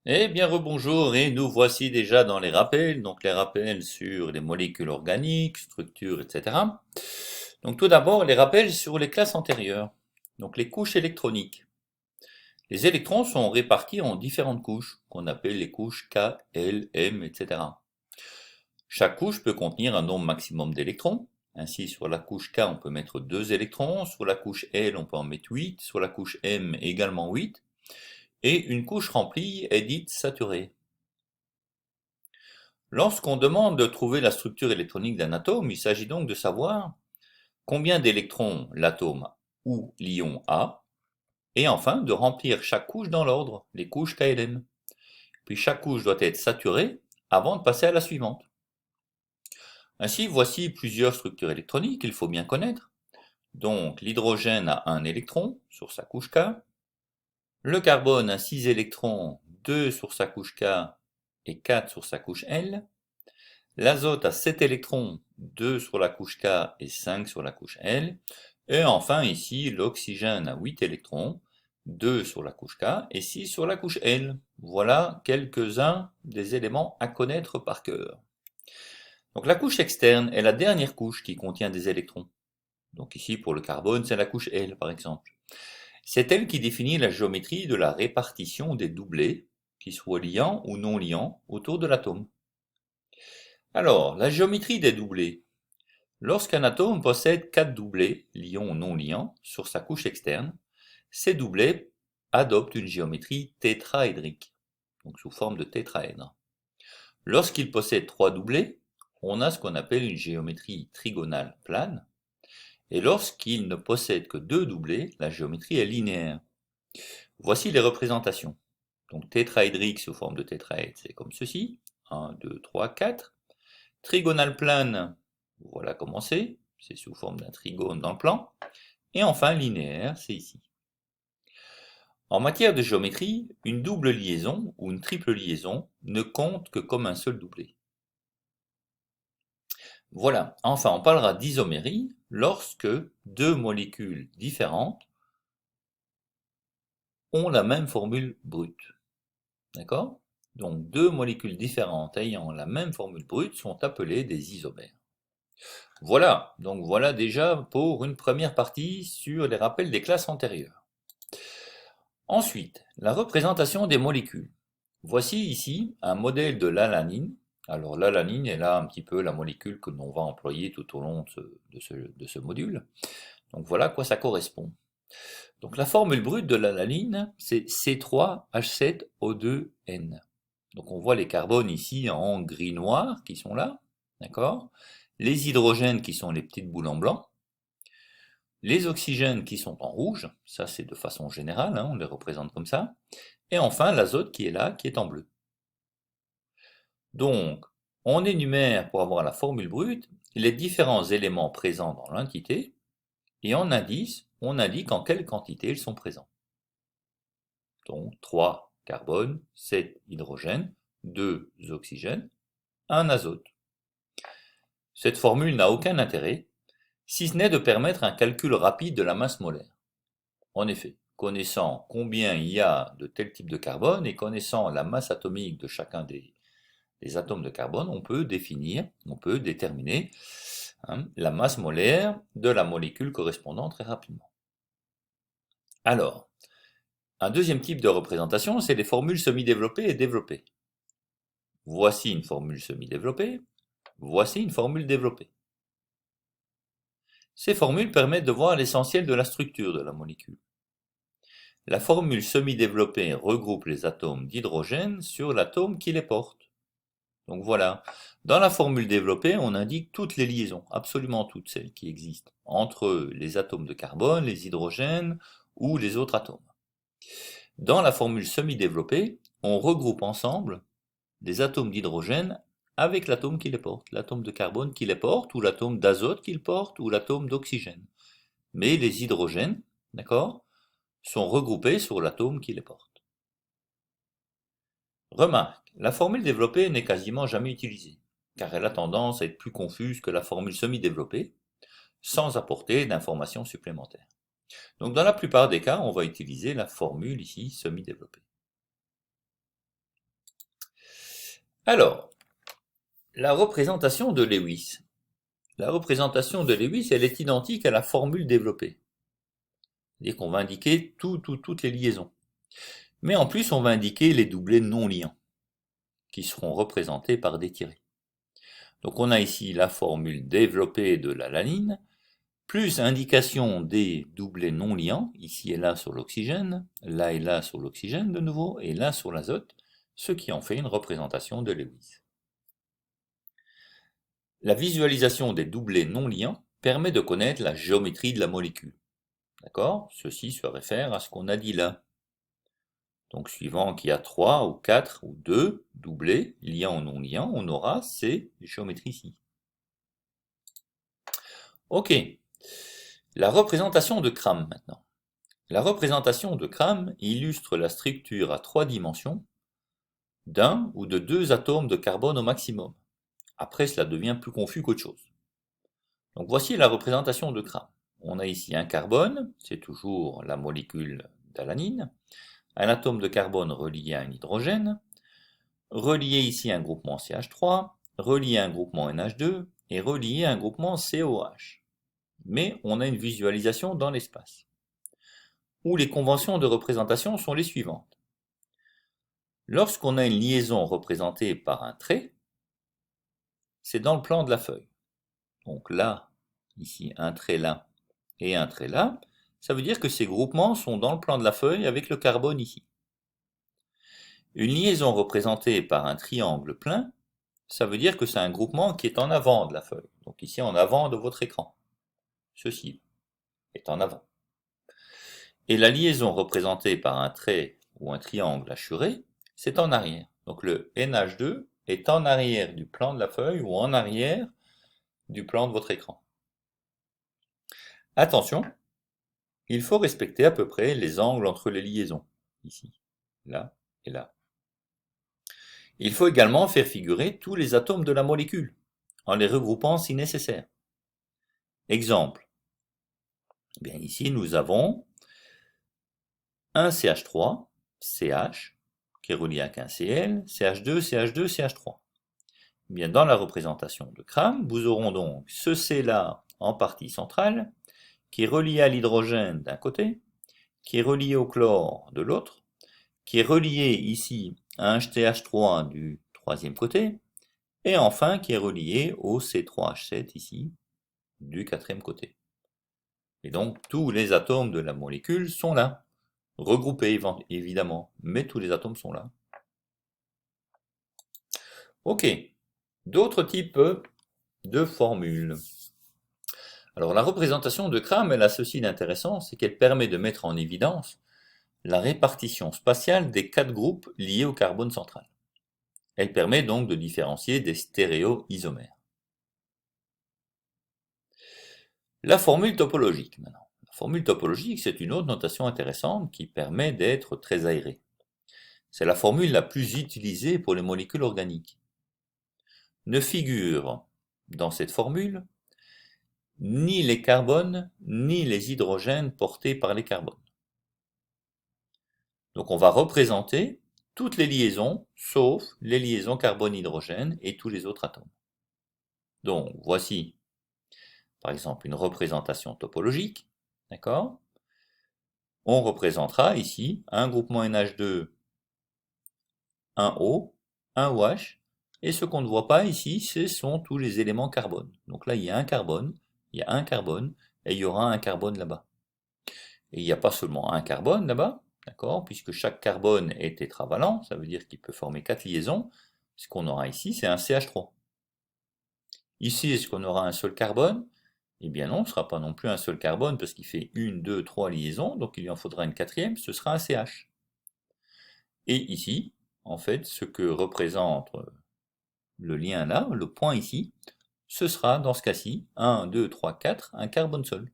Eh bien, rebonjour, et nous voici déjà dans les rappels, donc les rappels sur les molécules organiques, structures, etc. Donc tout d'abord, les rappels sur les classes antérieures, donc les couches électroniques. Les électrons sont répartis en différentes couches, qu'on appelle les couches K, L, M, etc. Chaque couche peut contenir un nombre maximum d'électrons. Ainsi, sur la couche K, on peut mettre 2 électrons, sur la couche L, on peut en mettre 8, sur la couche M, également 8, et une couche remplie est dite saturée. Lorsqu'on demande de trouver la structure électronique d'un atome, il s'agit donc de savoir combien d'électrons l'atome ou l'ion a, et enfin de remplir chaque couche dans l'ordre, les couches KLM. Puis chaque couche doit être saturée avant de passer à la suivante. Ainsi, voici plusieurs structures électroniques qu'il faut bien connaître. Donc l'hydrogène a un électron sur sa couche K, le carbone a 6 électrons, 2 sur sa couche K et 4 sur sa couche L. L'azote a 7 électrons, 2 sur la couche K et 5 sur la couche L. Et enfin ici, l'oxygène a 8 électrons, 2 sur la couche K et 6 sur la couche L. Voilà quelques-uns des éléments à connaître par cœur. Donc la couche externe est la dernière couche qui contient des électrons. Donc ici pour le carbone, c'est la couche L par exemple. C'est elle qui définit la géométrie de la répartition des doublets, qu'ils soient liants ou non liants, autour de l'atome. Alors, la géométrie des doublets. Lorsqu'un atome possède 4 doublets, liants ou non liants, sur sa couche externe, ces doublets adoptent une géométrie tétraédrique, donc sous forme de tétraèdre. Lorsqu'il possède 3 doublets, on a ce qu'on appelle une géométrie trigonale plane, et lorsqu'il ne possède que 2 doublets, la géométrie est linéaire. Voici les représentations. Donc tétraédrique sous forme de tétraèdre, c'est comme ceci, 1, 2, 3, 4. Trigonale plane, voilà comment c'est sous forme d'un trigone dans le plan. Et enfin linéaire, c'est ici. En matière de géométrie, une double liaison ou une triple liaison ne compte que comme un seul doublé. Voilà, enfin on parlera d'isomérie lorsque deux molécules différentes ont la même formule brute. D'accord? Donc deux molécules différentes ayant la même formule brute sont appelées des isomères. Voilà, donc voilà déjà pour une première partie sur les rappels des classes antérieures. Ensuite, la représentation des molécules. Voici ici un modèle de l'alanine. Alors l'alanine est là un petit peu la molécule que l'on va employer tout au long de ce module. Donc voilà à quoi ça correspond. Donc la formule brute de l'alanine, c'est C3H7O2N. Donc on voit les carbones ici en gris-noir qui sont là, d'accord? Les hydrogènes qui sont les petites boules en blanc, les oxygènes qui sont en rouge, ça c'est de façon générale, hein, on les représente comme ça, et enfin l'azote qui est là, qui est en bleu. Donc, on énumère pour avoir la formule brute les différents éléments présents dans l'entité, et en indice, on indique en quelle quantité ils sont présents. Donc 3 carbone, 7 hydrogène, 2 oxygènes, 1 azote. Cette formule n'a aucun intérêt, si ce n'est de permettre un calcul rapide de la masse molaire. En effet, connaissant combien il y a de tel type de carbone et connaissant la masse atomique de chacun des atomes de carbone, on peut déterminer la masse molaire de la molécule correspondant très rapidement. Alors, un deuxième type de représentation, c'est les formules semi-développées et développées. Voici une formule semi-développée, voici une formule développée. Ces formules permettent de voir l'essentiel de la structure de la molécule. La formule semi-développée regroupe les atomes d'hydrogène sur l'atome qui les porte. Donc voilà, dans la formule développée, on indique toutes les liaisons, absolument toutes celles qui existent, entre les atomes de carbone, les hydrogènes ou les autres atomes. Dans la formule semi-développée, on regroupe ensemble les atomes d'hydrogène avec l'atome qui les porte, l'atome de carbone qui les porte, ou l'atome d'azote qui le porte, ou l'atome d'oxygène. Mais les hydrogènes, d'accord, sont regroupés sur l'atome qui les porte. Remarque, la formule développée n'est quasiment jamais utilisée, car elle a tendance à être plus confuse que la formule semi-développée, sans apporter d'informations supplémentaires. Donc dans la plupart des cas, on va utiliser la formule ici semi-développée. Alors, la représentation de Lewis. La représentation de Lewis, elle est identique à la formule développée. C'est-à-dire qu'on va indiquer toutes les liaisons. Mais en plus, on va indiquer les doublés non liants, qui seront représentés par des tirets. Donc on a ici la formule développée de l'alanine, plus indication des doublés non liants, ici et là sur l'oxygène, là et là sur l'oxygène de nouveau, et là sur l'azote, ce qui en fait une représentation de Lewis. La visualisation des doublés non liants permet de connaître la géométrie de la molécule. D'accord? Ceci se réfère à ce qu'on a dit là. Donc suivant qu'il y a 3 ou 4 ou 2 doublés, liants ou non liants, on aura ces géométries-ci. Ok. La représentation de Cram maintenant. La représentation de Cram illustre la structure à 3 dimensions d'un ou de 2 atomes de carbone au maximum. Après, cela devient plus confus qu'autre chose. Donc voici la représentation de Cram. On a ici un carbone, c'est toujours la molécule d'alanine, un atome de carbone relié à un hydrogène, relié ici à un groupement CH3, relié à un groupement NH2 et relié à un groupement COH. Mais on a une visualisation dans l'espace, où les conventions de représentation sont les suivantes. Lorsqu'on a une liaison représentée par un trait, c'est dans le plan de la feuille. Donc là, ici, un trait là et un trait là, ça veut dire que ces groupements sont dans le plan de la feuille avec le carbone ici. Une liaison représentée par un triangle plein, ça veut dire que c'est un groupement qui est en avant de la feuille. Donc ici, en avant de votre écran. Ceci est en avant. Et la liaison représentée par un trait ou un triangle hachuré, c'est en arrière. Donc le NH2 est en arrière du plan de la feuille ou en arrière du plan de votre écran. Attention, il faut respecter à peu près les angles entre les liaisons, ici, là et là. Il faut également faire figurer tous les atomes de la molécule, en les regroupant si nécessaire. Exemple, bien ici nous avons un CH3, CH, qui est relié avec un Cl, CH2, CH2, CH3. Bien, dans la représentation de Cram, vous aurez donc ce C là en partie centrale, qui est relié à l'hydrogène d'un côté, qui est relié au chlore de l'autre, qui est relié ici à un HTH3 du troisième côté, et enfin qui est relié au C3H7 ici, du quatrième côté. Et donc tous les atomes de la molécule sont là, regroupés évidemment, mais tous les atomes sont là. Ok, d'autres types de formules. Alors la représentation de Cram, elle a ceci d'intéressant, c'est qu'elle permet de mettre en évidence la répartition spatiale des 4 groupes liés au carbone central. Elle permet donc de différencier des stéréoisomères. La formule topologique maintenant. La formule topologique, c'est une autre notation intéressante qui permet d'être très aérée. C'est la formule la plus utilisée pour les molécules organiques. Ne figurent dans cette formule ni les carbones ni les hydrogènes portés par les carbones. Donc on va représenter toutes les liaisons, sauf les liaisons carbone-hydrogène et tous les autres atomes. Donc voici, par exemple, une représentation topologique, d'accord? On représentera ici un groupement NH2, un O, un OH, et ce qu'on ne voit pas ici, ce sont tous les éléments carbone. Donc là, il y a un carbone, il y a un carbone, et il y aura un carbone là-bas. Et il n'y a pas seulement un carbone là-bas, d'accord, puisque chaque carbone est tétravalent, ça veut dire qu'il peut former 4 liaisons. Ce qu'on aura ici, c'est un CH3. Ici, est-ce qu'on aura un seul carbone? Eh bien non, ce ne sera pas non plus un seul carbone, parce qu'il fait 1, 2, 3 liaisons, donc il lui en faudra une quatrième, ce sera un CH. Et ici, en fait, ce que représente le lien là, le point ici, ce sera dans ce cas-ci, 1, 2, 3, 4, un carbone seul.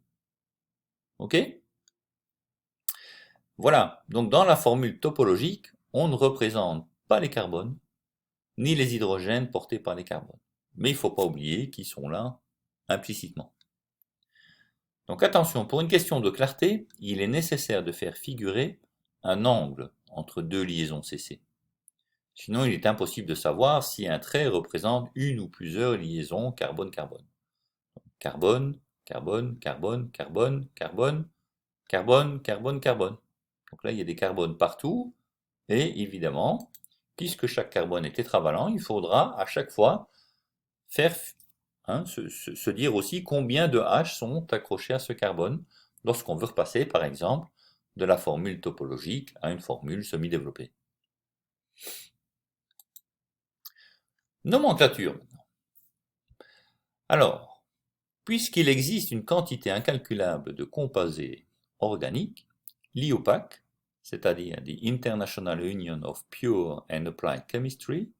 Ok? Voilà, donc dans la formule topologique, on ne représente pas les carbones, ni les hydrogènes portés par les carbones. Mais il ne faut pas oublier qu'ils sont là implicitement. Donc attention, pour une question de clarté, il est nécessaire de faire figurer un angle entre deux liaisons CC. Sinon, il est impossible de savoir si un trait représente une ou plusieurs liaisons carbone-carbone. Carbone, carbone, carbone, carbone, carbone, carbone, carbone, carbone. Donc là, il y a des carbones partout. Et évidemment, puisque chaque carbone est tétravalent, il faudra à chaque fois faire, se dire aussi combien de H sont accrochés à ce carbone lorsqu'on veut repasser, par exemple, de la formule topologique à une formule semi-développée. Nomenclature maintenant. Alors, puisqu'il existe une quantité incalculable de composés organiques, l'IUPAC, c'est-à-dire the International Union of Pure and Applied Chemistry,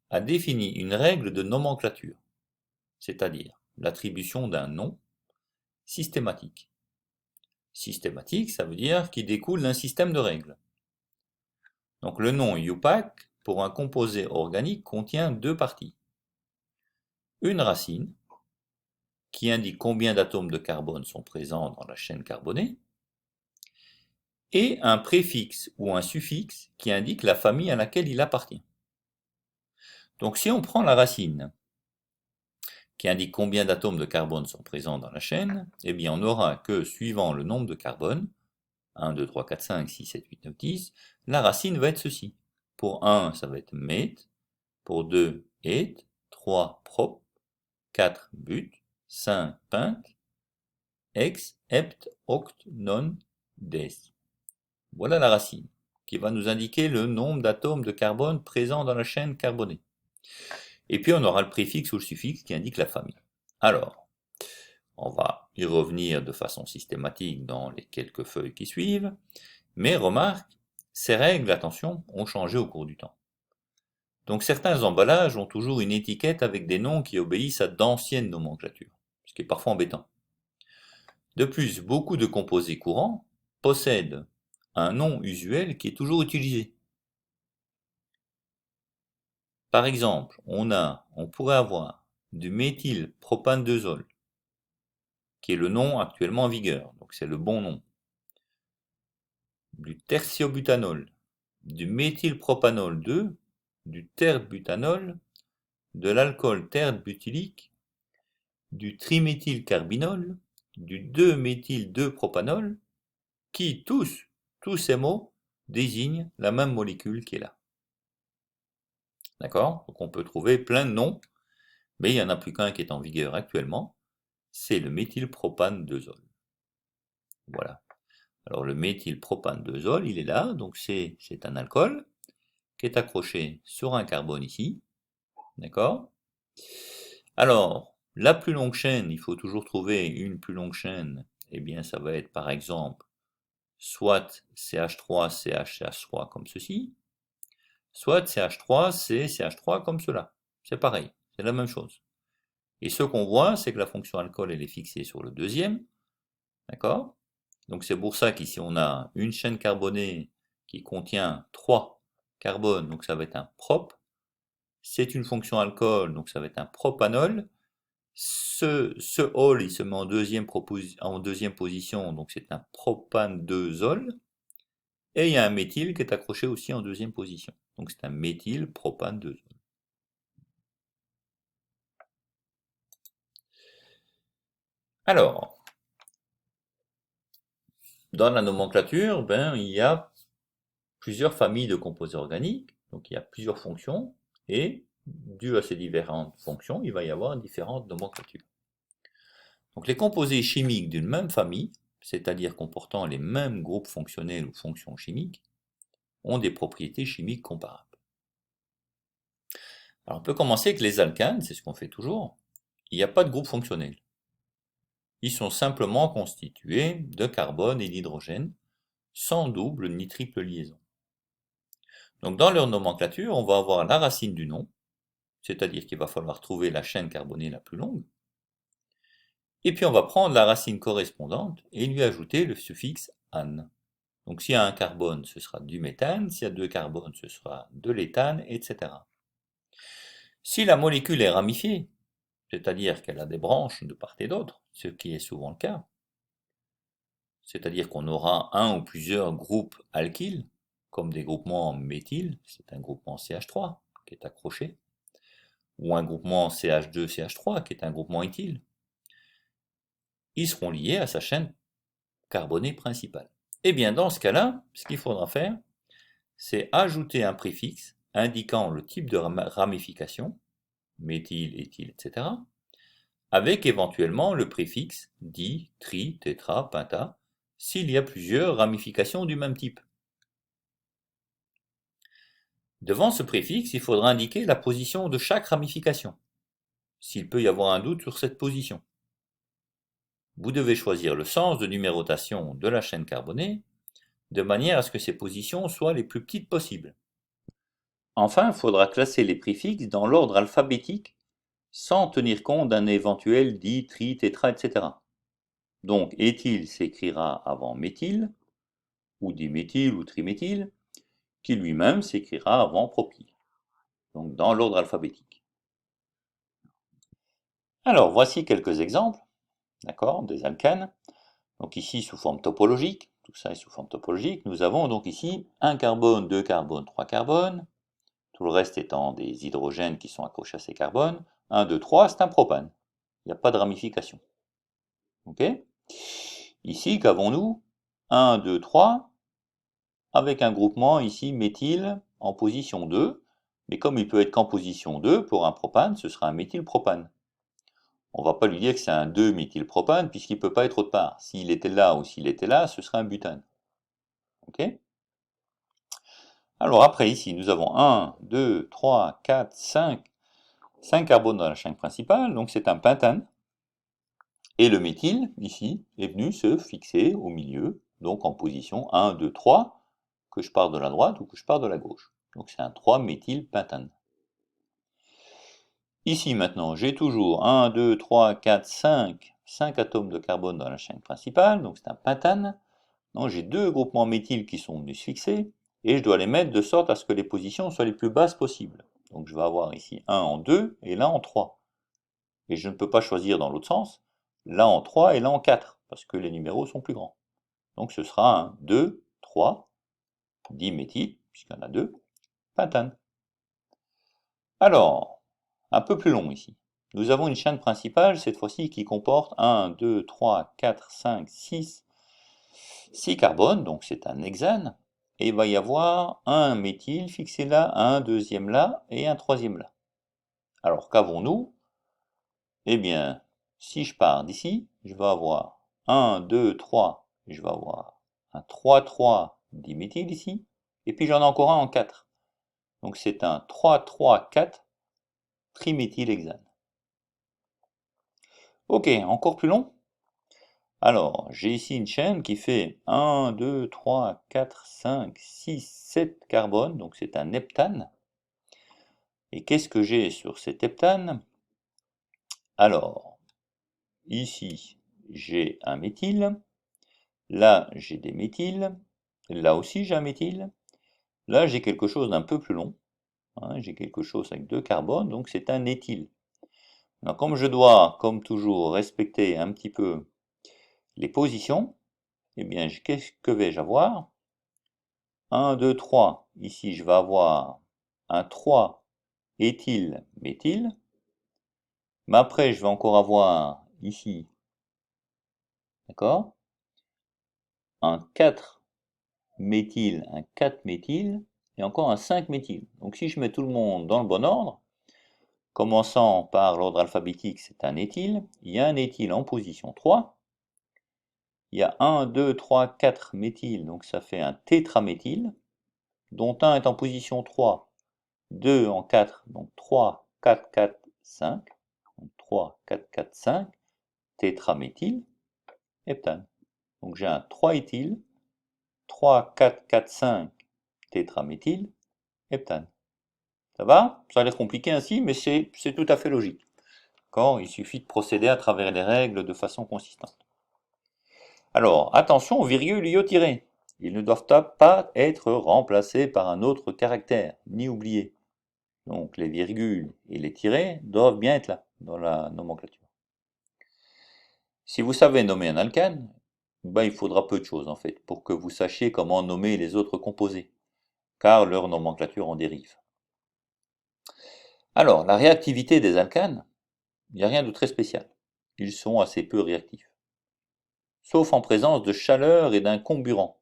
a défini une règle de nomenclature, c'est-à-dire l'attribution d'un nom systématique. Systématique, ça veut dire qui découle d'un système de règles. Donc le nom IUPAC pour un composé organique contient deux parties. Une racine, qui indique combien d'atomes de carbone sont présents dans la chaîne carbonée, et un préfixe ou un suffixe qui indique la famille à laquelle il appartient. Donc si on prend la racine, qui indique combien d'atomes de carbone sont présents dans la chaîne, eh bien on aura que, suivant le nombre de carbone, 1, 2, 3, 4, 5, 6, 7, 8, 9, 10, la racine va être ceci. Pour 1, ça va être met, pour 2, et, 3, prop, 4, but, 5, pint, ex, hept, oct, non, des. Voilà la racine, qui va nous indiquer le nombre d'atomes de carbone présents dans la chaîne carbonée. Et puis on aura le préfixe ou le suffixe qui indique la famille. Alors, on va y revenir de façon systématique dans les quelques feuilles qui suivent, mais remarque, ces règles, attention, ont changé au cours du temps. Donc certains emballages ont toujours une étiquette avec des noms qui obéissent à d'anciennes nomenclatures, ce qui est parfois embêtant. De plus, beaucoup de composés courants possèdent un nom usuel qui est toujours utilisé. Par exemple, on pourrait avoir du méthylpropanedosol, qui est le nom actuellement en vigueur, donc c'est le bon nom. Du tertiobutanol, du méthylpropanol 2, du terbutanol, de l'alcool terbutylique, du triméthylcarbinol, du 2-méthyl-2-propanol, qui tous ces mots désignent la même molécule qui est là. D'accord? Donc on peut trouver plein de noms, mais il n'y en a plus qu'un qui est en vigueur actuellement, c'est le méthylpropanedosol. Voilà. Alors le méthylpropanedosol, il est là, donc c'est un alcool qui est accroché sur un carbone ici. D'accord? Alors, la plus longue chaîne, il faut toujours trouver une plus longue chaîne, eh bien ça va être par exemple soit CH3, CH3 comme ceci, soit CH3, CH3 comme cela. C'est pareil, c'est la même chose. Et ce qu'on voit, c'est que la fonction alcool, elle est fixée sur le deuxième, d'accord? Donc c'est pour ça qu'ici on a une chaîne carbonée qui contient 3 carbones, donc ça va être un prop. C'est une fonction alcool, donc ça va être un propanol. Ce ol, il se met en deuxième position, donc c'est un propanedosol. Et il y a un méthyle qui est accroché aussi en deuxième position. Donc c'est un méthylpropanedosol. Alors, dans la nomenclature, il y a plusieurs familles de composés organiques, donc il y a plusieurs fonctions, et dû à ces différentes fonctions, il va y avoir différentes nomenclatures. Donc les composés chimiques d'une même famille, c'est-à-dire comportant les mêmes groupes fonctionnels ou fonctions chimiques, ont des propriétés chimiques comparables. Alors on peut commencer avec les alcanes, c'est ce qu'on fait toujours. Il n'y a pas de groupe fonctionnel. Ils sont simplement constitués de carbone et d'hydrogène, sans double ni triple liaison. Donc dans leur nomenclature, on va avoir la racine du nom, c'est-à-dire qu'il va falloir trouver la chaîne carbonée la plus longue, et puis on va prendre la racine correspondante et lui ajouter le suffixe -ane. Donc s'il y a un carbone, ce sera du méthane, s'il y a deux carbones, ce sera de l'éthane, etc. Si la molécule est ramifiée, c'est-à-dire qu'elle a des branches de part et d'autre, ce qui est souvent le cas, c'est-à-dire qu'on aura un ou plusieurs groupes alkyles, comme des groupements méthyl, c'est un groupement CH3 qui est accroché, ou un groupement CH2CH3 qui est un groupement éthyle, ils seront liés à sa chaîne carbonée principale. Et bien dans ce cas-là, ce qu'il faudra faire, c'est ajouter un préfixe indiquant le type de ramification, méthyle, éthyle, etc., avec éventuellement le préfixe di, tri, tétra, penta, s'il y a plusieurs ramifications du même type. Devant ce préfixe, il faudra indiquer la position de chaque ramification, s'il peut y avoir un doute sur cette position. Vous devez choisir le sens de numérotation de la chaîne carbonée, de manière à ce que ces positions soient les plus petites possibles. Enfin, il faudra classer les préfixes dans l'ordre alphabétique, sans tenir compte d'un éventuel di, tri, tétra, etc. Donc éthyle s'écrira avant méthyle, ou diméthyle ou triméthyle, qui lui-même s'écrira avant propyle, donc dans l'ordre alphabétique. Alors voici quelques exemples, d'accord, des alcanes. Donc ici sous forme topologique, tout ça est sous forme topologique. Nous avons donc ici 1 carbone, 2 carbones, 3 carbones, tout le reste étant des hydrogènes qui sont accrochés à ces carbones. 1, 2, 3, c'est un propane. Il n'y a pas de ramification. Ok? Ici, qu'avons-nous? 1, 2, 3, avec un groupement ici méthyle en position 2, mais comme il peut être qu'en position 2, pour un propane, ce sera un méthylpropane. On ne va pas lui dire que c'est un 2-méthylpropane, puisqu'il ne peut pas être autre part. S'il était là ou s'il était là, ce serait un butane. Ok? Alors après, ici, nous avons 1, 2, 3, 4, 5. 5 carbones dans la chaîne principale, donc c'est un pentane. Et le méthyle, ici, est venu se fixer au milieu, donc en position 1, 2, 3, que je pars de la droite ou que je pars de la gauche. Donc c'est un 3-méthylpentane. Ici maintenant, j'ai toujours 1, 2, 3, 4, 5, 5 atomes de carbone dans la chaîne principale, donc c'est un pentane. Donc j'ai deux groupements méthyl qui sont venus se fixer, et je dois les mettre de sorte à ce que les positions soient les plus basses possibles. Donc je vais avoir ici 1 en 2 et là en 3. Et je ne peux pas choisir dans l'autre sens, là en 3 et là en 4, parce que les numéros sont plus grands. Donc ce sera un 2, 3, diméthyle, puisqu'il y en a deux, pentane. Alors, un peu plus long ici. Nous avons une chaîne principale, cette fois-ci, qui comporte 1, 2, 3, 4, 5, 6, 6 carbones, donc c'est un hexane, et il va y avoir un méthyle fixé là, un deuxième là, et un troisième là. Alors qu'avons-nous? Eh bien, si je pars d'ici, je vais avoir 1, 2, 3, je vais avoir un 3, 3 diméthyle ici, et puis j'en ai encore un en 4. Donc c'est un 3, 3, 4 triméthylhexane. Ok, encore plus long? Alors, j'ai ici une chaîne qui fait 1, 2, 3, 4, 5, 6, 7 carbones, donc c'est un heptane. Et qu'est-ce que j'ai sur cet heptane? Alors, ici, j'ai un méthyle, là, j'ai des méthyles, là aussi, j'ai un méthyle, là, j'ai quelque chose d'un peu plus long, hein, j'ai quelque chose avec deux carbones, donc c'est un éthyle. Alors, comme je dois, comme toujours, respecter un petit peu les positions, eh bien, qu'est-ce que vais-je avoir? 1, 2, 3. Ici, je vais avoir un 3 éthyle, méthyle. Mais après, je vais encore avoir ici, d'accord, un 4 méthyle, un 4 méthyle, et encore un 5 méthyle. Donc si je mets tout le monde dans le bon ordre, commençant par l'ordre alphabétique, c'est un éthyle. Il y a un éthyle en position 3. Il y a 1, 2, 3, 4 méthyles, donc ça fait un tétraméthyle, dont un est en position 3, 2 en 4, donc 3, 4, 4, 5. Donc 3, 4, 4, 5, tétraméthyle, heptane. Donc j'ai un 3 éthyle, 3, 4, 4, 5, tétraméthyle, heptane. Ça va? Ça a l'air compliqué ainsi, mais c'est tout à fait logique. Quand il suffit de procéder à travers les règles de façon consistante. Alors, attention aux virgules io-tirées. Ils ne doivent pas être remplacés par un autre caractère, ni oubliés. Donc les virgules et les tirets doivent bien être là, dans la nomenclature. Si vous savez nommer un alcane, ben, il faudra peu de choses en fait, pour que vous sachiez comment nommer les autres composés. car leur nomenclature en dérive. Alors, la réactivité des alcanes, il n'y a rien de très spécial. Ils sont assez peu réactifs. Sauf en présence de chaleur et d'un comburant.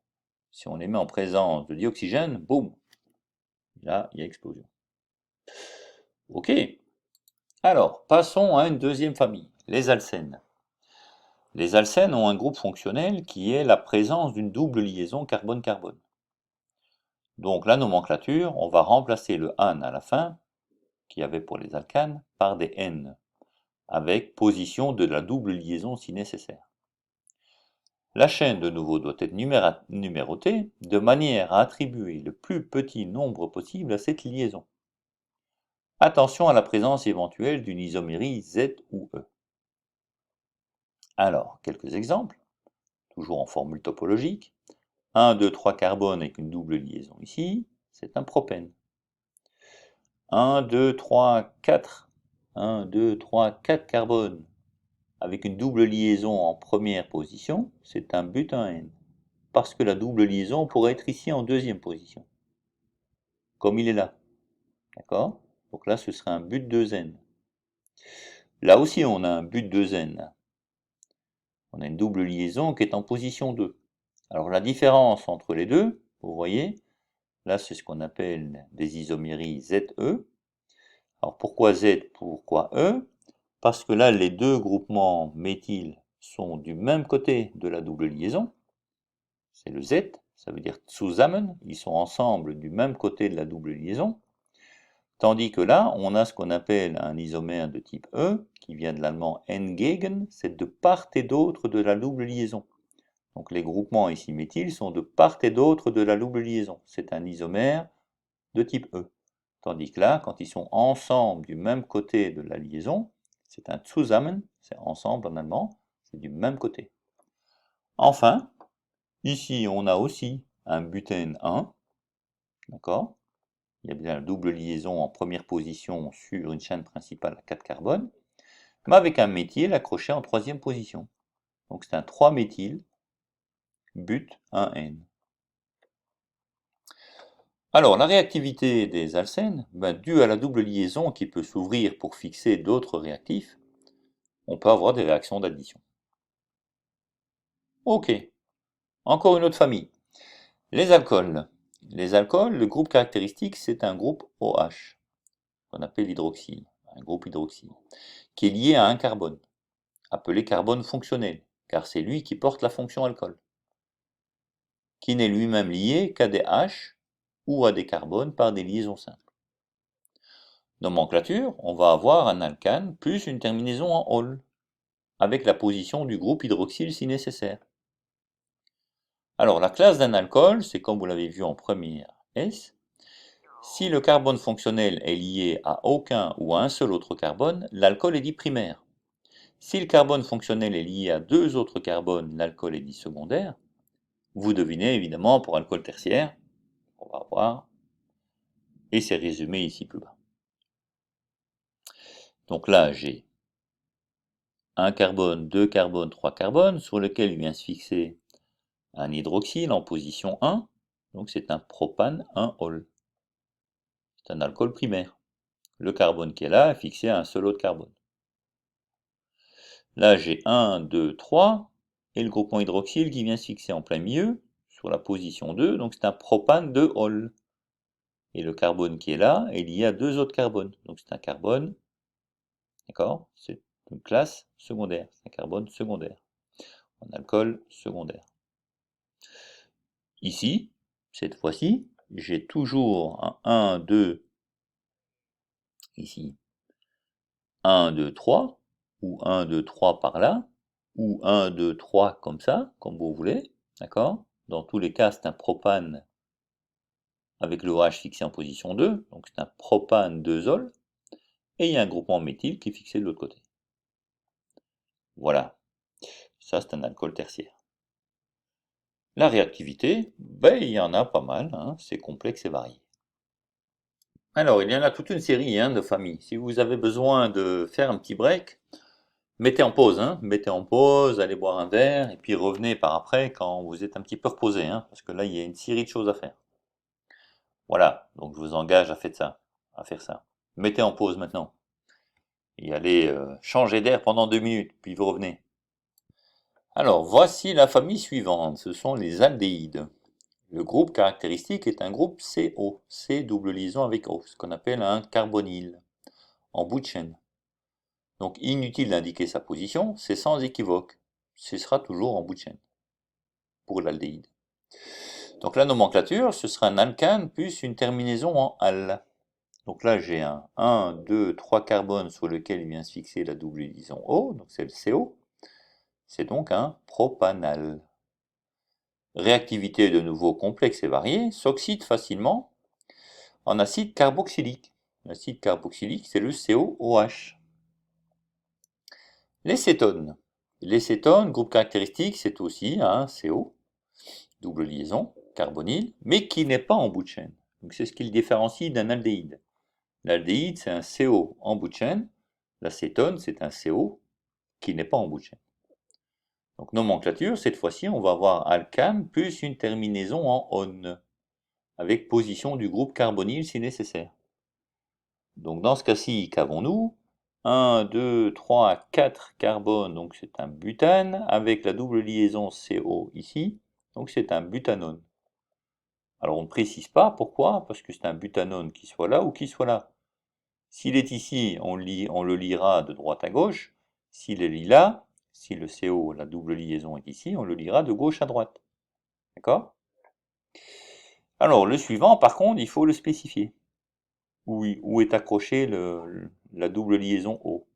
Si on les met en présence de dioxygène, boum, là, il y a explosion. Ok. Alors, passons à une deuxième famille, les alcènes. Les alcènes ont un groupe fonctionnel qui est la présence d'une double liaison carbone-carbone. Donc la nomenclature, on va remplacer le ane à la fin, qu'il y avait pour les alcanes, par des N, avec position de la double liaison si nécessaire. La chaîne de nouveau doit être numérotée de manière à attribuer le plus petit nombre possible à cette liaison. Attention à la présence éventuelle d'une isomérie Z ou E. Alors, quelques exemples, toujours en formule topologique. 1, 2, 3 carbone avec une double liaison ici, c'est un propène. 1, 2, 3, 4. 1, 2, 3, 4 carbone avec une double liaison en première position, c'est un butène. Parce que la double liaison pourrait être ici en deuxième position. Comme il est là. D'accord? Donc là, ce serait un but 2N. Là aussi, on a un but 2N. On a une double liaison qui est en position 2. Alors la différence entre les deux, vous voyez, là c'est ce qu'on appelle des isoméries ZE. Alors pourquoi Z, pourquoi E? Parce que là, les deux groupements méthyl sont du même côté de la double liaison. C'est le Z, ça veut dire zusammen, ils sont ensemble du même côté de la double liaison. Tandis que là, on a ce qu'on appelle un isomère de type E, qui vient de l'allemand entgegen, c'est de part et d'autre de la double liaison. Donc les groupements ici méthyl sont de part et d'autre de la double liaison. C'est un isomère de type E. Tandis que là, quand ils sont ensemble du même côté de la liaison, c'est un zusammen, c'est ensemble en allemand, c'est du même côté. Enfin, ici on a aussi un butène 1, d'accord? Il y a bien la double liaison en première position sur une chaîne principale à 4 carbones, mais avec un méthyle accroché en troisième position. Donc c'est un 3-méthyl, but 1N. Alors la réactivité des alcènes, due à la double liaison qui peut s'ouvrir pour fixer d'autres réactifs, on peut avoir des réactions d'addition. Ok, encore une autre famille. Les alcools. Les alcools, le groupe caractéristique, c'est un groupe OH, qu'on appelle l'hydroxyle, un groupe hydroxyle, qui est lié à un carbone, appelé carbone fonctionnel, car c'est lui qui porte la fonction alcool, qui n'est lui-même lié qu'à des H ou à des carbones par des liaisons simples. Nomenclature, on va avoir un alcane plus une terminaison en ol, avec la position du groupe hydroxyle si nécessaire. Alors la classe d'un alcool, c'est comme vous l'avez vu en première S. Si le carbone fonctionnel est lié à aucun ou à un seul autre carbone, l'alcool est dit primaire. Si le carbone fonctionnel est lié à deux autres carbones, l'alcool est dit secondaire. Vous devinez évidemment pour alcool tertiaire, on va voir, et c'est résumé ici plus bas. Donc là j'ai un carbone, deux carbones, trois carbones, sur lequel il vient se fixer un hydroxyle en position 1, donc c'est un propane 1-ol. C'est un alcool primaire. Le carbone qui est là est fixé à un seul autre carbone. Là j'ai 1, 2, 3, et le groupement hydroxyle qui vient se fixer en plein milieu, sur la position 2, donc c'est un propane 2-ol. Et le carbone qui est là est lié à deux autres carbones, donc c'est un carbone, d'accord? C'est une classe secondaire, c'est un carbone secondaire, un alcool secondaire. Ici, cette fois-ci, j'ai toujours un 1, 2, ici, 1, 2, 3, ou 1, 2, 3 par là, ou 1, 2, 3 comme ça, comme vous voulez, d'accord? Dans tous les cas, c'est un propane avec le OH fixé en position 2, donc c'est un propane 2-ol, et il y a un groupement méthyle qui est fixé de l'autre côté. Voilà, ça c'est un alcool tertiaire. La réactivité, il y en a pas mal, hein, c'est complexe et varié. Alors, il y en a toute une série de familles. Si vous avez besoin de faire un petit break, mettez en pause, mettez en pause, allez boire un verre, et puis revenez par après quand vous êtes un petit peu reposé, parce que là, il y a une série de choses à faire. Voilà, donc je vous engage à faire ça. Mettez en pause maintenant. Et allez changer d'air pendant 2 minutes, puis vous revenez. Alors, voici la famille suivante, ce sont les aldéhydes. Le groupe caractéristique est un groupe CO, C double liaison avec O, ce qu'on appelle un carbonyle, en bout de chaîne. Donc inutile d'indiquer sa position, c'est sans équivoque. Ce sera toujours en bout de chaîne, pour l'aldéhyde. Donc la nomenclature, ce sera un alcane plus une terminaison en al. Donc là, j'ai un 1, 2, 3 carbones sur lequel il vient se fixer la double liaison O, donc c'est le CO. C'est donc un propanal. Réactivité de nouveau complexe et variée, s'oxyde facilement en acide carboxylique. L'acide carboxylique, c'est le COOH. Les cétones. Les cétones, groupe caractéristique, c'est aussi un CO, double liaison, carbonyle, mais qui n'est pas en bout de chaîne. Donc c'est ce qui le différencie d'un aldéhyde. L'aldéhyde, c'est un CO en bout de chaîne. L'acétone, c'est un CO qui n'est pas en bout de chaîne. Donc nomenclature, cette fois-ci, on va avoir alcane plus une terminaison en on, avec position du groupe carbonyle si nécessaire. Donc dans ce cas-ci, qu'avons-nous? 1, 2, 3, 4 carbones, donc c'est un butane, avec la double liaison CO ici, donc c'est un butanone. Alors on ne précise pas, pourquoi? Parce que c'est un butanone qui soit là ou qui soit là. S'il est ici, on le lira de droite à gauche. S'il est là, si le CO, la double liaison est ici, on le lira de gauche à droite. D'accord? Alors le suivant, par contre, il faut le spécifier. Où est accrochée la double liaison O.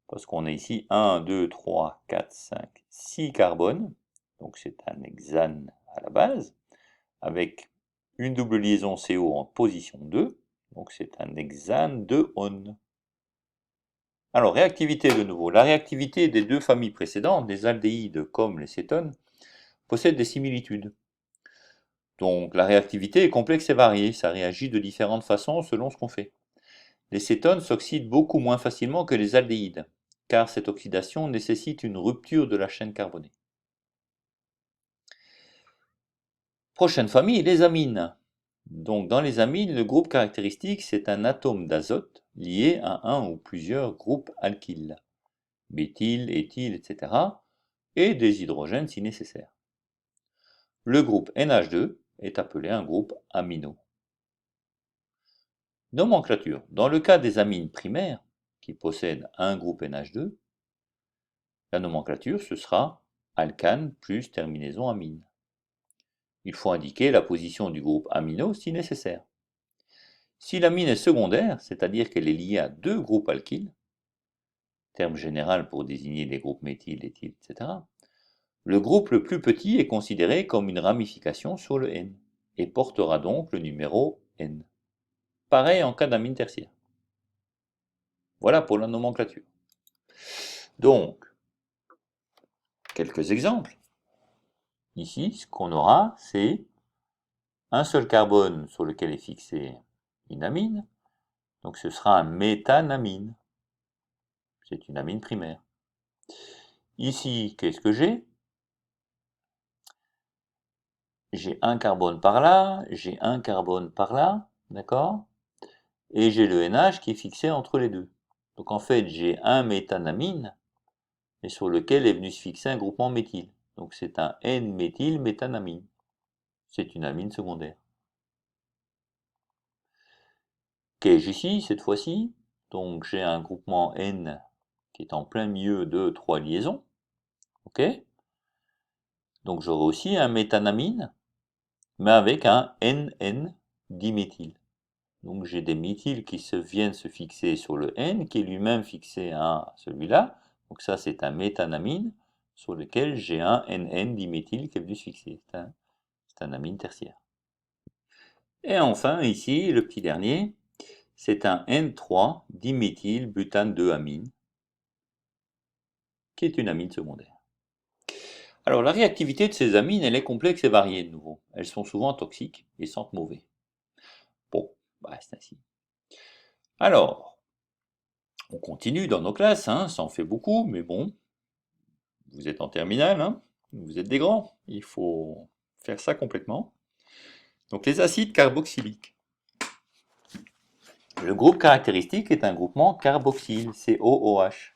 Parce qu'on a ici 1, 2, 3, 4, 5, 6 carbones. Donc c'est un hexane à la base, avec une double liaison CO en position 2. Donc c'est un hexane de on. Alors, réactivité de nouveau. La réactivité des deux familles précédentes, des aldéhydes comme les cétones, possède des similitudes. Donc, la réactivité est complexe et variée, ça réagit de différentes façons selon ce qu'on fait. Les cétones s'oxydent beaucoup moins facilement que les aldéhydes, car cette oxydation nécessite une rupture de la chaîne carbonée. Prochaine famille, les amines. Donc, dans les amines, le groupe caractéristique, c'est un atome d'azote lié à un ou plusieurs groupes alkyles, méthyle, éthyle, etc., et des hydrogènes si nécessaire. Le groupe NH2 est appelé un groupe amino. Nomenclature. Dans le cas des amines primaires, qui possèdent un groupe NH2, la nomenclature ce sera alcane plus terminaison amine. Il faut indiquer la position du groupe amino si nécessaire. Si l'amine est secondaire, c'est-à-dire qu'elle est liée à deux groupes alkyles, terme général pour désigner les groupes méthyle, éthyle, etc., le groupe le plus petit est considéré comme une ramification sur le N et portera donc le numéro N. Pareil en cas d'amine tertiaire. Voilà pour la nomenclature. Donc, quelques exemples. Ici, ce qu'on aura, c'est un seul carbone sur lequel est fixée une amine. Donc ce sera un méthanamine. C'est une amine primaire. Ici, qu'est-ce que j'ai? J'ai un carbone par là, j'ai un carbone par là, d'accord? Et j'ai le NH qui est fixé entre les deux. Donc en fait, j'ai un méthanamine, et sur lequel est venu se fixer un groupement méthyle. Donc c'est un N-méthylméthanamine. C'est une amine secondaire. Qu'ai-je ici, cette fois-ci? Donc j'ai un groupement N qui est en plein milieu de 3 liaisons. Ok? Donc j'aurai aussi un méthanamine, mais avec un NN diméthyle. Donc j'ai des méthyles qui viennent se fixer sur le N, qui est lui-même fixé à celui-là. Donc ça c'est un méthanamine sur lequel j'ai un NN diméthyle qui est venu se fixer. C'est un amine tertiaire. Et enfin ici, le petit dernier, c'est un N3 diméthylbutane 2 amine, qui est une amine secondaire. Alors la réactivité de ces amines, elle est complexe et variée de nouveau. Elles sont souvent toxiques et sentent mauvais. Bon, c'est ainsi. Alors, on continue dans nos classes, ça en fait beaucoup, mais bon, vous êtes en terminale, vous êtes des grands, il faut faire ça complètement. Donc les acides carboxyliques. Le groupe caractéristique est un groupement carboxyle, COOH.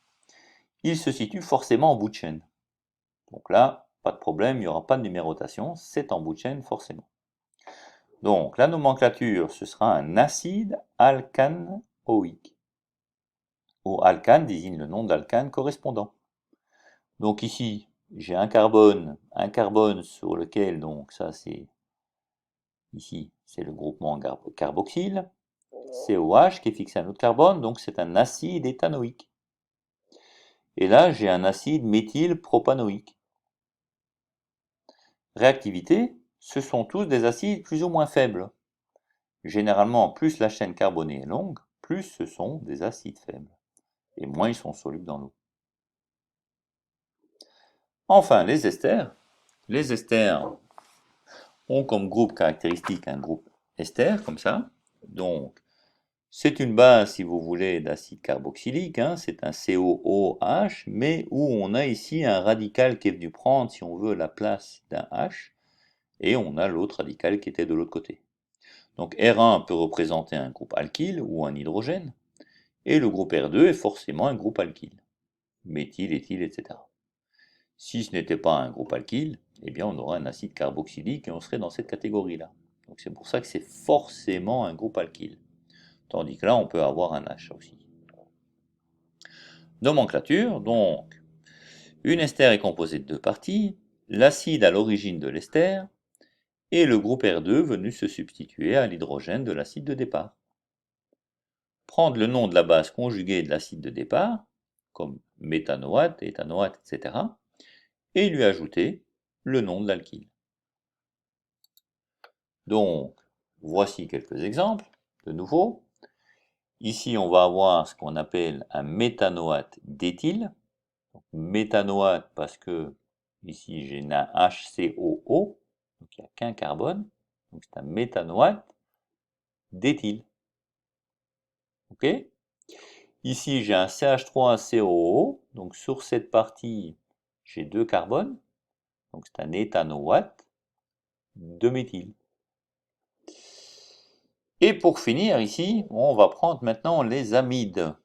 Il se situe forcément en bout de chaîne. Donc là, pas de problème, il n'y aura pas de numérotation, c'est en bout de chaîne forcément. Donc la nomenclature, ce sera un acide alcanoïque. Ou alcane désigne le nom d'alcane correspondant. Donc ici, j'ai un carbone sur lequel, donc ça c'est, ici, c'est le groupement carboxyle, COH qui est fixé à un autre carbone, donc c'est un acide éthanoïque. Et là, j'ai un acide méthylpropanoïque. Réactivité, ce sont tous des acides plus ou moins faibles. Généralement, plus la chaîne carbonée est longue, plus ce sont des acides faibles, et moins ils sont solubles dans l'eau. Enfin, les esters. Les esters ont comme groupe caractéristique un groupe ester, comme ça. Donc, c'est une base, si vous voulez, d'acide carboxylique, hein, c'est un COOH, mais où on a ici un radical qui est venu prendre, si on veut, la place d'un H, et on a l'autre radical qui était de l'autre côté. Donc R1 peut représenter un groupe alkyle ou un hydrogène, et le groupe R2 est forcément un groupe alkyle, méthyle, éthyle, etc. Si ce n'était pas un groupe alkyle, eh bien on aurait un acide carboxylique et on serait dans cette catégorie-là. Donc c'est pour ça que c'est forcément un groupe alkyle. Tandis que là, on peut avoir un H aussi. Nomenclature, donc, une ester est composée de deux parties, l'acide à l'origine de l'ester, et le groupe R2 venu se substituer à l'hydrogène de l'acide de départ. Prendre le nom de la base conjuguée de l'acide de départ, comme méthanoate, éthanoate, etc., et lui ajouter le nom de l'alkyle. Donc, voici quelques exemples, de nouveau. Ici, on va avoir ce qu'on appelle un méthanoate d'éthyle. Méthanoate parce que ici j'ai un HCOO, donc il n'y a qu'un carbone, donc c'est un méthanoate d'éthyle. Ok? Ici j'ai un CH3COO, donc sur cette partie j'ai deux carbones, donc c'est un éthanoate de méthyle. Et pour finir ici, on va prendre maintenant les amides.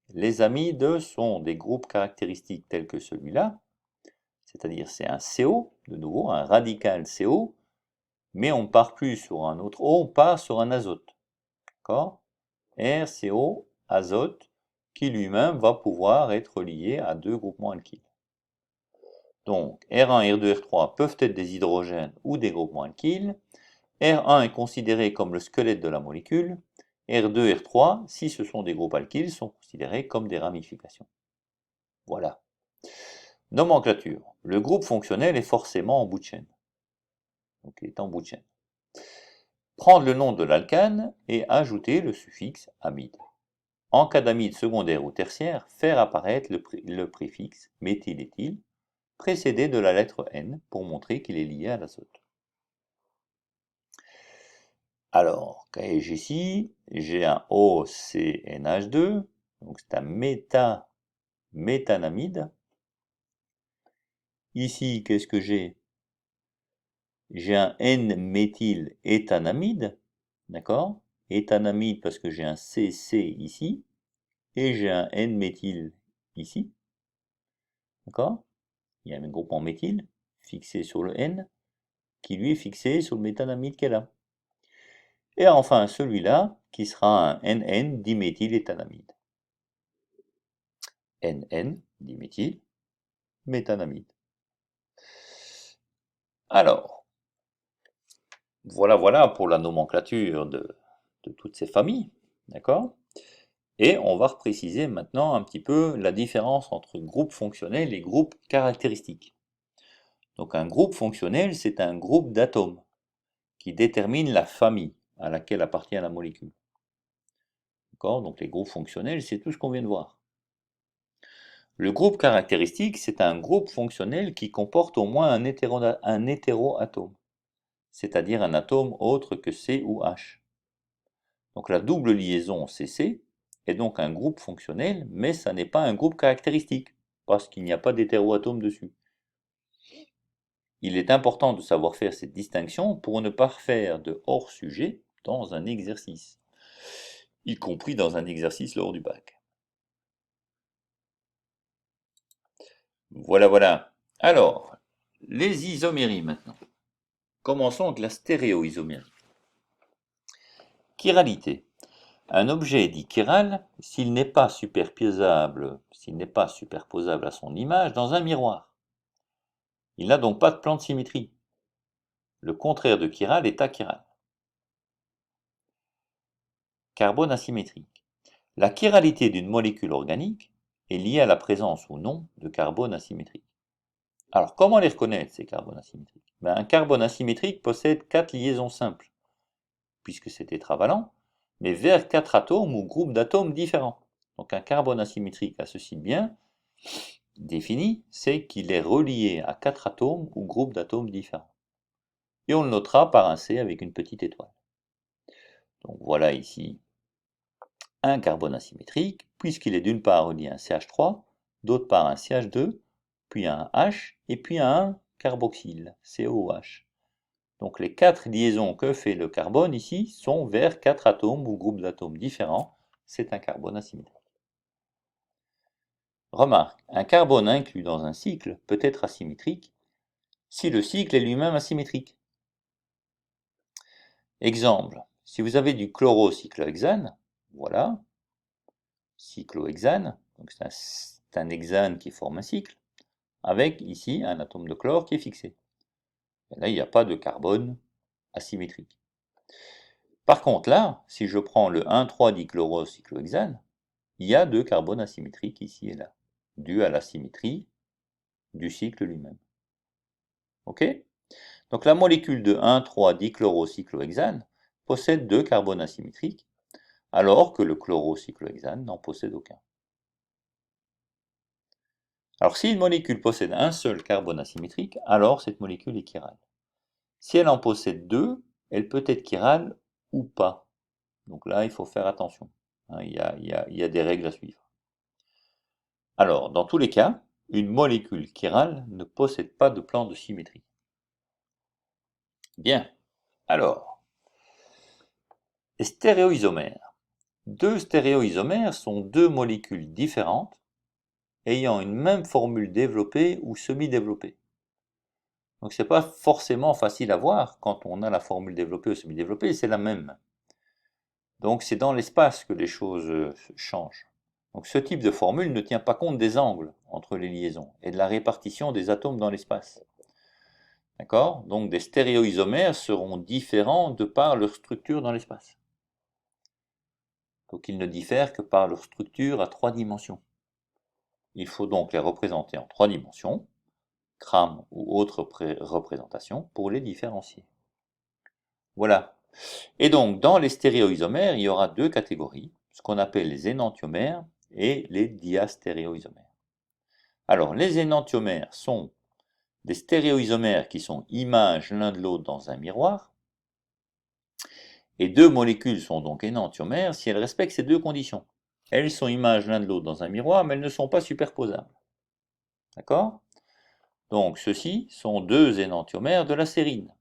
Les amides sont des groupes caractéristiques tels que celui-là, c'est-à-dire c'est un CO, de nouveau, un radical CO, mais on ne part plus sur un autre O, on part sur un azote. D'accord? RCO, azote, qui lui-même va pouvoir être lié à deux groupements alkyles. Donc R1, R2, R3 peuvent être des hydrogènes ou des groupements alkyles. R1 est considéré comme le squelette de la molécule. R2, R3, si ce sont des groupes alkyles, sont considérés comme des ramifications. Voilà. Nomenclature. Le groupe fonctionnel est forcément en bout de chaîne. Donc il est en bout de chaîne. Prendre le nom de l'alcane et ajouter le suffixe amide. En cas d'amide secondaire ou tertiaire, faire apparaître le préfixe méthyléthyle précédé de la lettre N pour montrer qu'il est lié à l'azote. Alors, ici, j'ai un OCNH2, donc c'est un méthanamide. Ici, qu'est-ce que j'ai? J'ai un N-méthyléthanamide, d'accord? Éthanamide parce que j'ai un CC ici, et j'ai un N-méthyle ici, d'accord? Il y a un groupement méthyle fixé sur le N, qui lui est fixé sur le méthanamide qu'elle a. Et enfin celui-là, qui sera un NN diméthyléthanamide. NN diméthyl méthanamide. Alors, voilà pour la nomenclature de toutes ces familles, d'accord? Et on va repréciser maintenant un petit peu la différence entre groupe fonctionnel et groupe caractéristique. Donc un groupe fonctionnel, c'est un groupe d'atomes qui détermine la famille à laquelle appartient la molécule. D'accord? Donc les groupes fonctionnels, c'est tout ce qu'on vient de voir. Le groupe caractéristique, c'est un groupe fonctionnel qui comporte au moins un hétéroatome, c'est-à-dire un atome autre que C ou H. Donc la double liaison CC est donc un groupe fonctionnel, mais ça n'est pas un groupe caractéristique, parce qu'il n'y a pas d'hétéroatome dessus. Il est important de savoir faire cette distinction pour ne pas faire de hors-sujet dans un exercice. y compris dans un exercice lors du bac. Voilà, voilà. Alors, les isoméries maintenant. Commençons avec la stéréoisomérie. Chiralité. Un objet est dit chiral s'il n'est pas superposable à son image dans un miroir. Il n'a donc pas de plan de symétrie. Le contraire de chiral est achiral. Carbone asymétrique. La chiralité d'une molécule organique est liée à la présence ou non de carbone asymétrique. Alors, comment les reconnaître, ces carbones asymétriques? Un carbone asymétrique possède 4 liaisons simples, puisque c'est tétravalent, mais vers 4 atomes ou groupes d'atomes différents. Donc un carbone asymétrique a ceci de bien défini, c'est qu'il est relié à 4 atomes ou groupes d'atomes différents. Et on le notera par un C avec une petite étoile. Donc voilà ici un carbone asymétrique, puisqu'il est d'une part relié à un CH3, d'autre part à un CH2, puis à un H, et puis à un carboxyle, COOH. Donc les 4 liaisons que fait le carbone ici sont vers 4 atomes ou groupes d'atomes différents. C'est un carbone asymétrique. Remarque, un carbone inclus dans un cycle peut être asymétrique si le cycle est lui-même asymétrique. Exemple, si vous avez du chlorocyclohexane, voilà, cyclohexane, donc c'est un hexane qui forme un cycle, avec ici un atome de chlore qui est fixé. Et là, il n'y a pas de carbone asymétrique. Par contre, là, si je prends le 1,3-dichlorocyclohexane, il y a 2 carbones asymétriques ici et là, dû à l'asymétrie du cycle lui-même. Ok? Donc la molécule de 1,3-dichlorocyclohexane possède 2 carbones asymétriques, alors que le chlorocyclohexane n'en possède aucun. Alors si une molécule possède un seul carbone asymétrique, alors cette molécule est chirale. Si elle en possède 2, elle peut être chirale ou pas. Donc là, il faut faire attention. Il y a des règles à suivre. Alors, dans tous les cas, une molécule chirale ne possède pas de plan de symétrie. Bien. Alors, les stéréoisomères. 2 stéréoisomères sont 2 molécules différentes ayant une même formule développée ou semi-développée. Donc c'est pas forcément facile à voir quand on a la formule développée ou semi-développée, c'est la même. Donc c'est dans l'espace que les choses changent. Donc ce type de formule ne tient pas compte des angles entre les liaisons et de la répartition des atomes dans l'espace. D'accord? Donc des stéréoisomères seront différents de par leur structure dans l'espace. Donc ils ne diffèrent que par leur structure à 3 dimensions. Il faut donc les représenter en 3 dimensions, crâne ou autre représentation, pour les différencier. Voilà. Et donc dans les stéréoisomères, il y aura 2 catégories, ce qu'on appelle les énantiomères et les diastéréoisomères. Alors les énantiomères sont des stéréoisomères qui sont images l'un de l'autre dans un miroir, et 2 molécules sont donc énantiomères si elles respectent ces 2 conditions. Elles sont images l'un de l'autre dans un miroir, mais elles ne sont pas superposables. D'accord? Donc ceux-ci sont 2 énantiomères de la sérine.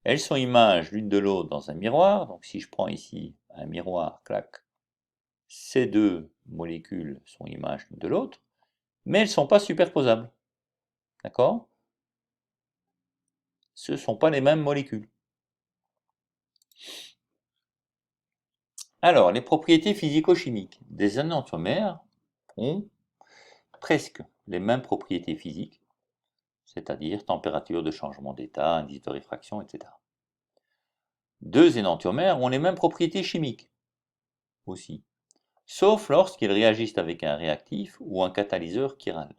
Elles sont images l'une de l'autre dans un miroir, donc si je prends ici un miroir, clac, ces 2 molécules sont images l'une de l'autre, mais elles ne sont pas superposables. D'accord? Ce ne sont pas les mêmes molécules. Alors, les propriétés physico-chimiques des énantiomères ont presque les mêmes propriétés physiques, c'est-à-dire température de changement d'état, indice de réfraction, etc. 2 énantiomères ont les mêmes propriétés chimiques aussi, sauf lorsqu'ils réagissent avec un réactif ou un catalyseur chiral,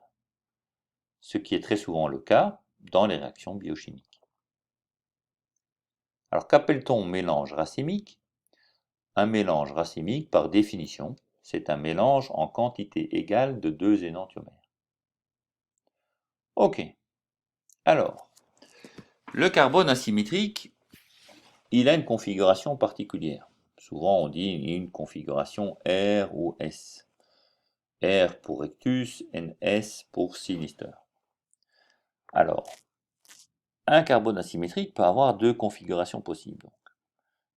ce qui est très souvent le cas dans les réactions biochimiques. Alors qu'appelle-t-on mélange racémique? Un mélange racémique, par définition, c'est un mélange en quantité égale de 2 énantiomères. Ok, alors, le carbone asymétrique, il a une configuration particulière. Souvent on dit une configuration R ou S. R pour rectus, NS pour sinister. Alors, un carbone asymétrique peut avoir 2 configurations possibles.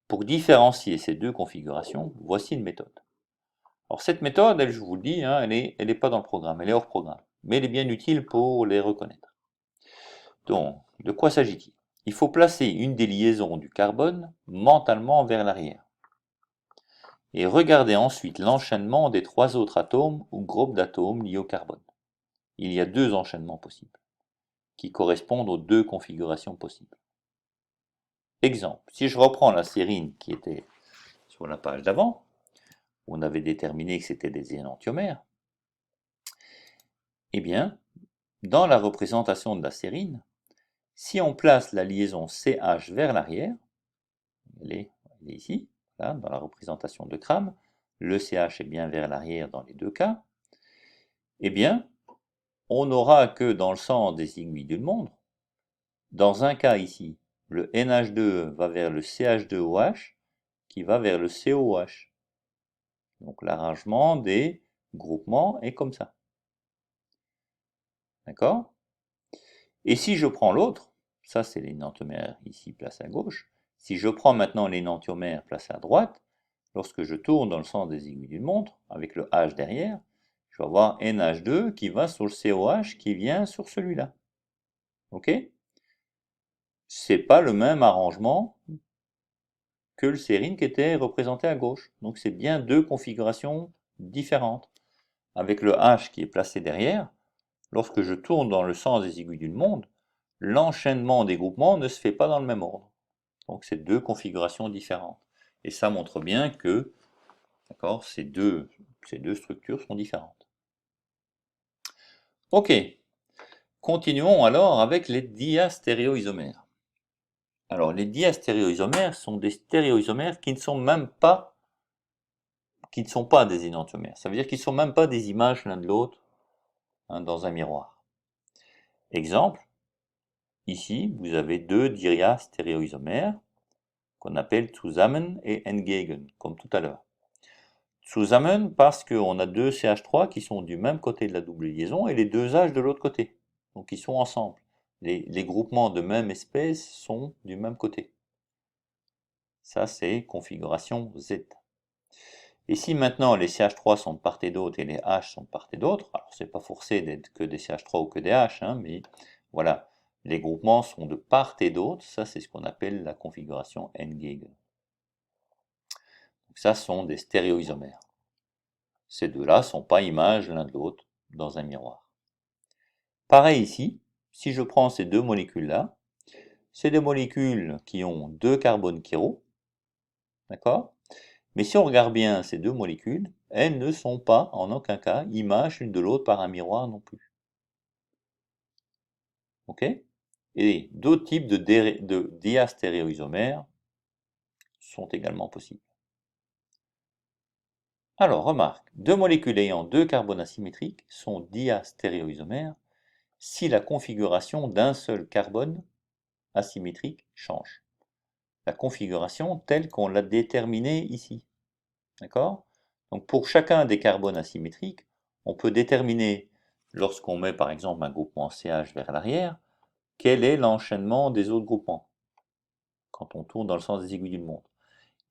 Pour différencier ces deux configurations, voici une méthode. Alors cette méthode, je vous le dis, hein, elle n'est pas dans le programme, elle est hors programme, mais elle est bien utile pour les reconnaître. Donc, de quoi s'agit-il? Il faut placer une des liaisons du carbone mentalement vers l'arrière. Et regarder ensuite l'enchaînement des trois autres atomes ou groupes d'atomes liés au carbone. Il y a deux enchaînements possibles, qui correspondent aux deux configurations possibles. Exemple, si je reprends la sérine qui était sur la page d'avant, où on avait déterminé que c'était des énantiomères, eh bien, dans la représentation de la sérine, si on place la liaison CH vers l'arrière, elle est ici, là, dans la représentation de Cram, le CH est bien vers l'arrière dans les deux cas, eh bien, on n'aura que dans le sens des aiguilles d'une montre, dans un cas ici, le NH2 va vers le CH2OH qui va vers le COOH. Donc l'arrangement des groupements est comme ça. D'accord? Et si je prends l'autre, ça c'est l'énantiomère ici place à gauche, si je prends maintenant l'énantiomère place à droite, lorsque je tourne dans le sens des aiguilles d'une montre, avec le H derrière, je vais avoir NH2 qui va sur le COH qui vient sur celui-là. Ok? C'est pas le même arrangement que le sérine qui était représenté à gauche. Donc c'est bien deux configurations différentes. Avec le H qui est placé derrière, lorsque je tourne dans le sens des aiguilles d'une montre, l'enchaînement des groupements ne se fait pas dans le même ordre. Donc c'est deux configurations différentes. Et ça montre bien que ces deux structures sont différentes. Ok, continuons alors avec les diastéréoisomères. Alors les diastéréoisomères sont des stéréoisomères qui ne sont pas des énantiomères. Ça veut dire qu'ils ne sont même pas des images l'un de l'autre dans un miroir. Exemple, ici vous avez deux diastéréoisomères qu'on appelle zusammen et entgegen, comme tout à l'heure. Zusammen parce qu'on a deux CH3 qui sont du même côté de la double liaison et les deux H de l'autre côté. Donc ils sont ensemble. Les groupements de même espèce sont du même côté. Ça c'est configuration Z. Et si maintenant les CH3 sont de part et d'autre et les H sont de part et d'autre, alors c'est pas forcé d'être que des CH3 ou que des H, hein, mais voilà, les groupements sont de part et d'autre, ça c'est ce qu'on appelle la configuration entgegen. Donc ça sont des stéréoisomères. Ces deux-là ne sont pas images l'un de l'autre dans un miroir. Pareil ici, si je prends ces deux molécules-là, c'est des molécules qui ont deux carbones chiro, d'accord? Mais si on regarde bien ces deux molécules, elles ne sont pas en aucun cas images l'une de l'autre par un miroir non plus. Ok? Et d'autres types de diastéréoisomères sont également possibles. Alors, remarque, deux molécules ayant deux carbones asymétriques sont diastéréoisomères si la configuration d'un seul carbone asymétrique change. La configuration telle qu'on l'a déterminée ici. D'accord? Donc pour chacun des carbones asymétriques, on peut déterminer, lorsqu'on met par exemple un groupement CH vers l'arrière, quel est l'enchaînement des autres groupements, quand on tourne dans le sens des aiguilles d'une montre.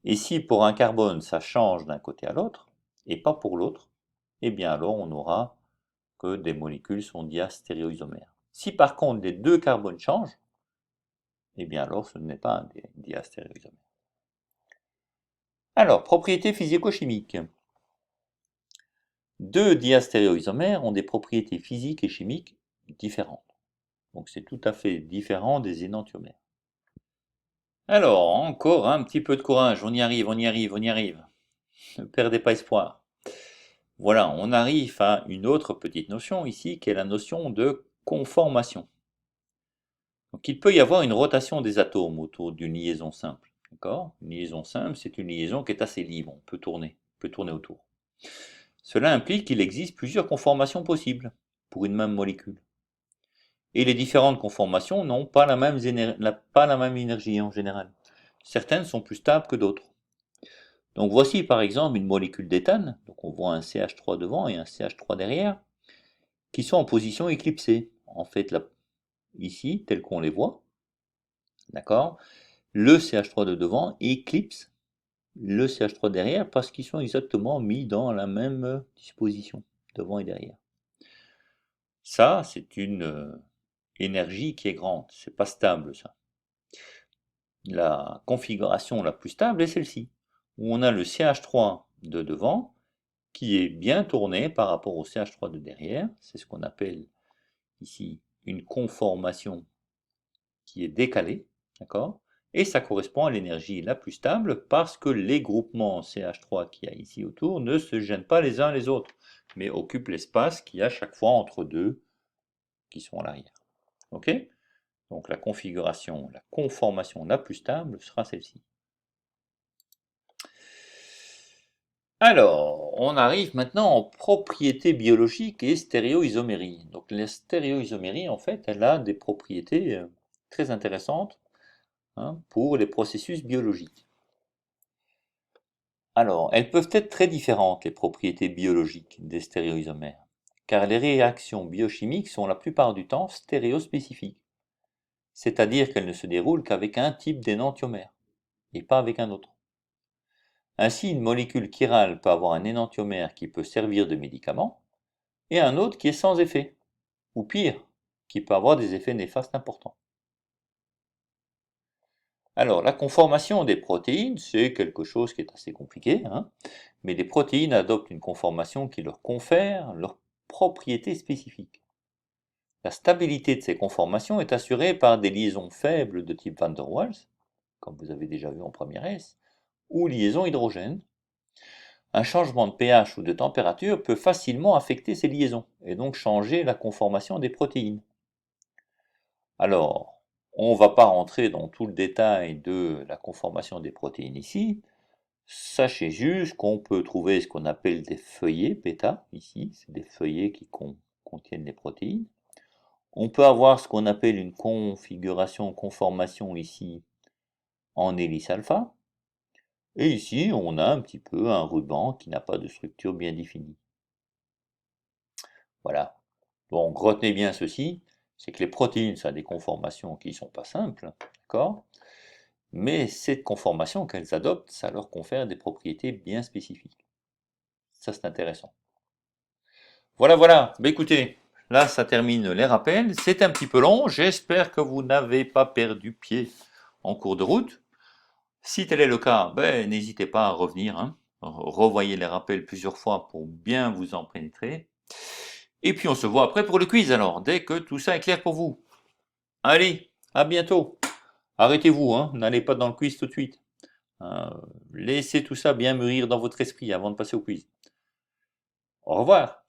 Et si pour un carbone ça change d'un côté à l'autre, et pas pour l'autre, eh bien alors on aura que des molécules sont diastéréoisomères. Si par contre les deux carbones changent, eh bien alors ce n'est pas un diastéréoisomère. Alors, propriétés physico-chimiques. Deux diastéréoisomères ont des propriétés physiques et chimiques différentes. Donc c'est tout à fait différent des énantiomères. Alors, encore un petit peu de courage, on y arrive, on y arrive, on y arrive. Ne perdez pas espoir. Voilà, on arrive à une autre petite notion ici, qui est la notion de conformation. Donc il peut y avoir une rotation des atomes autour d'une liaison simple. D'accord? Une liaison simple, c'est une liaison qui est assez libre, on peut tourner autour. Cela implique qu'il existe plusieurs conformations possibles pour une même molécule. Et les différentes conformations n'ont pas la même énergie en général. Certaines sont plus stables que d'autres. Donc voici par exemple une molécule d'éthane, donc on voit un CH3 devant et un CH3 derrière, qui sont en position éclipsée. En fait, là, ici, tel qu'on les voit, d'accord? le CH3 de devant éclipse le CH3 derrière parce qu'ils sont exactement mis dans la même disposition, devant et derrière. Ça, c'est une énergie qui est grande, c'est pas stable ça. La configuration la plus stable est celle-ci, où on a le CH3 de devant qui est bien tourné par rapport au CH3 de derrière, c'est ce qu'on appelle ici une conformation qui est décalée, d'accord? Et ça correspond à l'énergie la plus stable parce que les groupements CH3 qu'il y a ici autour ne se gênent pas les uns les autres, mais occupent l'espace qu'il y a chaque fois entre deux qui sont à l'arrière. Ok? Donc la configuration, la conformation la plus stable sera celle-ci. Alors, on arrive maintenant en propriétés biologiques et stéréoisomérie. Donc la stéréoisomérie, en fait, elle a des propriétés très intéressantes pour les processus biologiques. Alors, elles peuvent être très différentes, les propriétés biologiques des stéréoisomères, car les réactions biochimiques sont la plupart du temps stéréospécifiques, c'est-à-dire qu'elles ne se déroulent qu'avec un type d'énantiomère, et pas avec un autre. Ainsi, une molécule chirale peut avoir un énantiomère qui peut servir de médicament, et un autre qui est sans effet, ou pire, qui peut avoir des effets néfastes importants. Alors, la conformation des protéines, c'est quelque chose qui est assez compliqué, mais les protéines adoptent une conformation qui leur confère leurs propriétés spécifiques. La stabilité de ces conformations est assurée par des liaisons faibles de type van der Waals, comme vous avez déjà vu en première S, ou liaisons hydrogènes. Un changement de pH ou de température peut facilement affecter ces liaisons, et donc changer la conformation des protéines. Alors, on ne va pas rentrer dans tout le détail de la conformation des protéines ici. Sachez juste qu'on peut trouver ce qu'on appelle des feuillets bêta, ici, c'est des feuillets qui contiennent les protéines. On peut avoir ce qu'on appelle une configuration, conformation ici, en hélice alpha. Et ici, on a un petit peu un ruban qui n'a pas de structure bien définie. Voilà. Donc, retenez bien ceci, c'est que les protéines, ça a des conformations qui ne sont pas simples, d'accord? Mais cette conformation qu'elles adoptent, ça leur confère des propriétés bien spécifiques. Ça, c'est intéressant. Voilà, voilà. Bah, écoutez, là, ça termine les rappels. C'est un petit peu long. J'espère que vous n'avez pas perdu pied en cours de route. Si tel est le cas, ben, n'hésitez pas à revenir. Revoyez les rappels plusieurs fois pour bien vous en pénétrer. Et puis on se voit après pour le quiz alors, dès que tout ça est clair pour vous. Allez, à bientôt. Arrêtez-vous, n'allez pas dans le quiz tout de suite. Laissez tout ça bien mûrir dans votre esprit avant de passer au quiz. Au revoir.